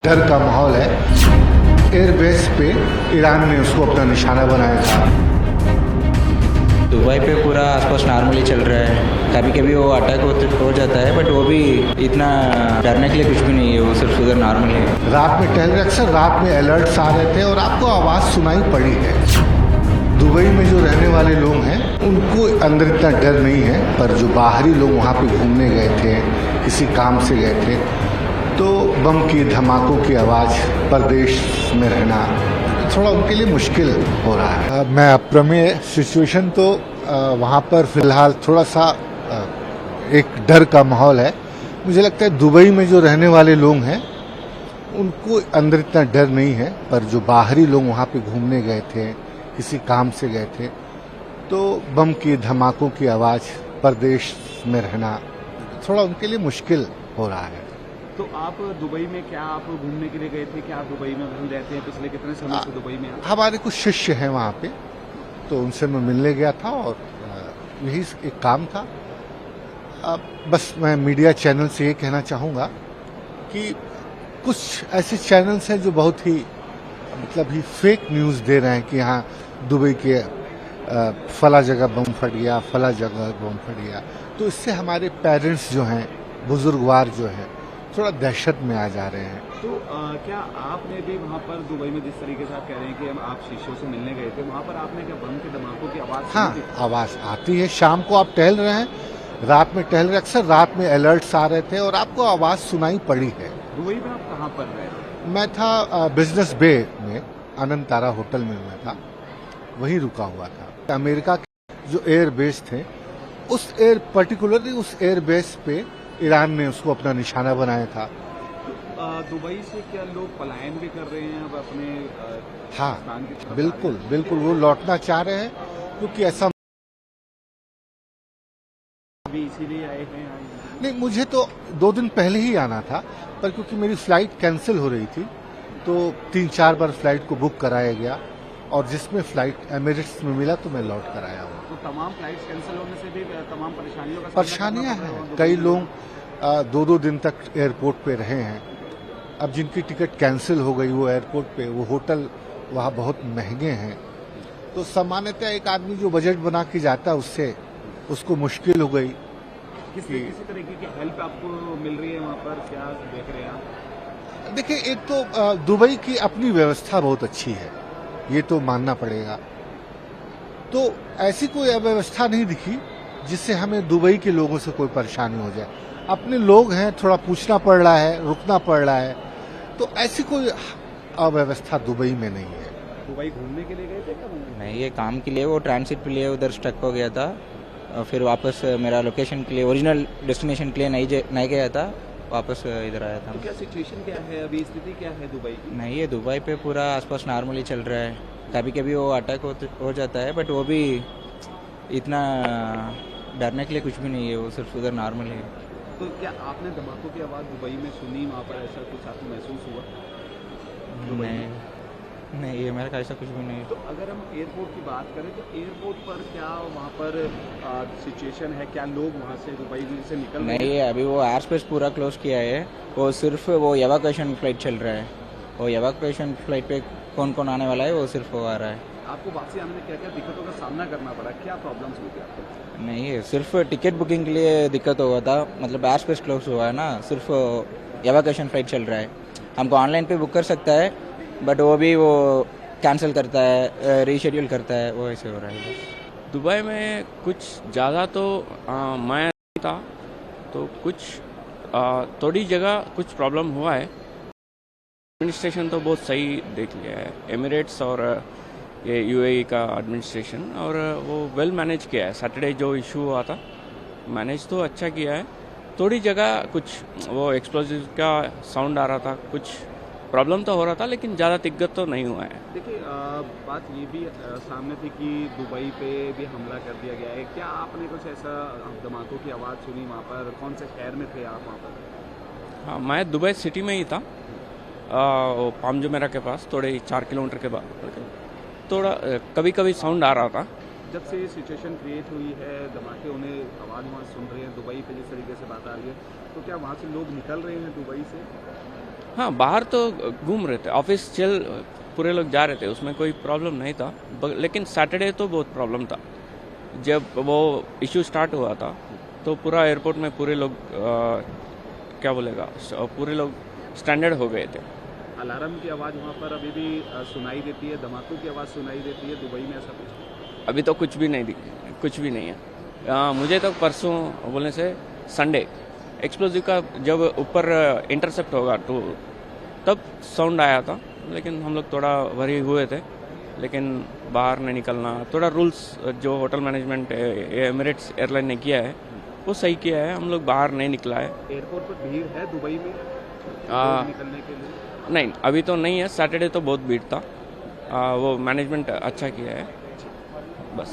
डर का माहौल है। एयरबेस पे ईरान ने उसको अपना निशाना बनाया था। दुबई पे पूरा आसपास नॉर्मली चल रहा है। कभी कभी वो अटैक हो जाता है, बट वो भी इतना डरने के लिए कुछ भी नहीं है, वो सिर्फ उधर नॉर्मल है। रात में टहल रहे, अक्सर रात में अलर्ट्स आ रहे थे और आपको आवाज़ सुनाई पड़ी है। दुबई में जो रहने वाले लोग हैं उनको अंदर इतना डर नहीं है, पर जो बाहरी लोग वहाँ पे घूमने गए थे, किसी काम से गए थे, तो बम की धमाकों की आवाज़, परदेश में रहना थोड़ा उनके लिए मुश्किल हो रहा है। मैं अप्रमेय सिचुएशन तो वहाँ पर फ़िलहाल थोड़ा सा एक डर का माहौल है। मुझे लगता है दुबई में जो रहने वाले लोग हैं उनको अंदर इतना डर नहीं है, पर जो बाहरी लोग वहाँ पे घूमने गए थे, किसी काम से गए थे, तो बम की धमाकों की आवाज़, परदेश में रहना थोड़ा उनके लिए मुश्किल हो रहा है। तो आप दुबई में क्या आप घूमने के लिए गए थे? क्या आप दुबई में वहीं रहते हैं? पिछले कितने समय से दुबई में आप? हमारे कुछ शिष्य हैं वहाँ पे, तो उनसे मैं मिलने गया था और यही एक काम था। बस मैं मीडिया चैनल से ये कहना चाहूँगा कि कुछ ऐसे चैनल्स हैं जो बहुत ही मतलब ही फेक न्यूज़ दे रहे हैं कि यहाँ दुबई के फला जगह बम फट गया, फला जगह बम फट गया। तो इससे हमारे पेरेंट्स जो हैं, बुजुर्गवार जो हैं, थोड़ा दहशत में आ जा रहे हैं। तो क्या आपने भी वहाँ पर दुबई में जिस तरीके से आप कह रहे हैं कि हम आप शिष्यों से मिलने गए थे, वहाँ पर आपने क्या बम के धमाकों की आवाज़ हाँ, सुनी थी? आवाज़ आती है। शाम को आप टहल रहे हैं, रात में टहल रहे, अक्सर रात में अलर्ट्स आ रहे थे और आपको आवाज़ सुनाई पड़ी है। दुबई में आप कहाँ पर रहे? मैं था बिजनेस बे में, आनंद तारा होटल में मैं था, वहीं रुका हुआ था। अमेरिका के जो एयर बेस थे, पर्टिकुलरली उस एयर बेस पे ईरान ने उसको अपना निशाना बनाया था। दुबई से क्या लोग पलायन भी कर रहे हैं अब अपने हाँ, स्थान की तरफ? बिल्कुल बिल्कुल, वो लौटना चाह रहे हैं क्योंकि ऐसा अभी इसीलिए आए हैं यहाँ? नहीं, मुझे तो 2 दिन पहले ही आना था, पर क्योंकि मेरी फ्लाइट कैंसिल हो रही थी तो 3-4 बार फ्लाइट को बुक कराया गया और जिसमें फ्लाइट एमिरेट्स में मिला तो मैं लौट कर आया हूँ। तो तमाम फ्लाइट्स कैंसिल होने से भी तमाम परेशानियों का परेशानियां हैं। कई लोग 2-2 दिन तक एयरपोर्ट पे रहे हैं। अब जिनकी टिकट कैंसिल हो गई वो एयरपोर्ट पे, वो होटल वहाँ बहुत महंगे हैं। तो सामान्यतः एक आदमी जो बजट बना के जाता है उसको मुश्किल हो गई। किसी तरीके की हेल्प आपको मिल रही है वहाँ पर? क्या देख रहे हैं आप? देखिए, एक तो दुबई की अपनी व्यवस्था बहुत अच्छी है, ये तो मानना पड़ेगा। तो ऐसी कोई अव्यवस्था नहीं दिखी जिससे हमें दुबई के लोगों से कोई परेशानी हो जाए। अपने लोग हैं, थोड़ा पूछना पड़ रहा है, रुकना पड़ रहा है, तो ऐसी कोई अव्यवस्था दुबई में नहीं है। दुबई घूमने के लिए गए थे क्या? नहीं, ये काम के लिए, वो ट्रांसिट के लिए उधर स्टक हो गया था और फिर वापस मेरा लोकेशन के लिए, ओरिजिनल डेस्टिनेशन के लिए नहीं गया था, वापस इधर आया था। तो क्या सिचुएशन क्या है अभी, स्थिति क्या है दुबई की? नहीं, ये दुबई पे पूरा आसपास नॉर्मली चल रहा है। कभी कभी वो अटैक हो जाता है, बट वो भी इतना डरने के लिए कुछ भी नहीं है, वो सिर्फ उधर नॉर्मल है। तो क्या आपने धमाकों की आवाज़ दुबई में सुनी? वहाँ पर ऐसा कुछ आपको महसूस हुआ दुबई में? नहीं, ये मेरा का ऐसा कुछ भी नहीं। तो अगर हम एयरपोर्ट की बात करें तो एयरपोर्ट पर क्या वहाँ पर सिचुएशन है? क्या लोग वहाँ से दुबई से निकल रहे नहीं, अभी वो एयर स्पेस पूरा क्लोज किया है, वो सिर्फ वो एवाकुएशन फ्लाइट चल रहा है। वो एवाकुएशन फ्लाइट पे कौन कौन आने वाला है वो सिर्फ वो आ रहा है। आपको वापसी आने में क्या क्या दिक्कतों का सामना करना पड़ा? क्या प्रॉब्लम्स हुई थी आपको? नहीं, सिर्फ टिकट बुकिंग के लिए दिक्कत हुआ था, मतलब एयर स्पेस क्लोज हुआ है ना, सिर्फ एवाकुएशन फ्लाइट चल रहा है। हमको ऑनलाइन पे बुक कर सकता है, बट वो भी वो कैंसिल करता है, रीशेड्यूल करता है, वो ऐसे हो रहा है। दुबई में कुछ ज़्यादा तो मैं नहीं था, तो कुछ थोड़ी जगह कुछ प्रॉब्लम हुआ है। एडमिनिस्ट्रेशन तो बहुत सही देख लिया है, एमिरेट्स और ये यूएई का एडमिनिस्ट्रेशन, और वो वेल मैनेज किया है। सैटरडे जो इशू हुआ था, मैनेज तो अच्छा किया है। थोड़ी जगह कुछ वो एक्सप्लोजिव का साउंड आ रहा था, कुछ प्रॉब्लम तो हो रहा था, लेकिन ज़्यादा दिक्कत तो नहीं हुआ है। देखिए, बात ये भी सामने थी कि दुबई पे भी हमला कर दिया गया है। क्या आपने कुछ ऐसा धमाकों की आवाज़ सुनी वहाँ पर? कौन से शहर में थे आप वहाँ पर? हाँ, मैं दुबई सिटी में ही था, वो पाम जुमेरा के पास, थोड़े 4 किलोमीटर के बाद। थोड़ा कभी कभी साउंड आ रहा था। जब से ये सिचुएशन क्रिएट हुई है, धमाके होने, आवाज़ वहाँ सुन रहे हैं दुबई पे, जिस तरीके से बात आ रही है, तो क्या वहाँ से लोग निकल रहे हैं दुबई से? हाँ, बाहर तो घूम रहे थे, ऑफिस चल पूरे लोग जा रहे थे, उसमें कोई प्रॉब्लम नहीं था। लेकिन सैटरडे तो बहुत प्रॉब्लम था। जब वो इशू स्टार्ट हुआ था तो पूरा एयरपोर्ट में पूरे लोग क्या बोलेगा, पूरे लोग स्टैंडर्ड हो गए थे। अलार्म की आवाज़ वहाँ पर अभी भी सुनाई देती है, धमाकों की आवाज़ सुनाई देती है दुबई में, ऐसा कुछ? अभी तो कुछ भी नहीं है। मुझे तो परसों बोलने से संडे एक्सप्लोजिव का जब ऊपर इंटरसेप्ट होगा तो तब साउंड आया था, लेकिन हम लोग थोड़ा वरी हुए थे। लेकिन बाहर नहीं निकलना, थोड़ा रूल्स जो होटल मैनेजमेंट एमिरेट्स एयरलाइन ने किया है वो सही किया है, हम लोग बाहर नहीं निकला है। एयरपोर्ट पर भीड़ है दुबई में निकलने के लिए? नहीं, अभी तो नहीं है। सैटरडे तो बहुत भीड़ था। वो मैनेजमेंट अच्छा किया है बस।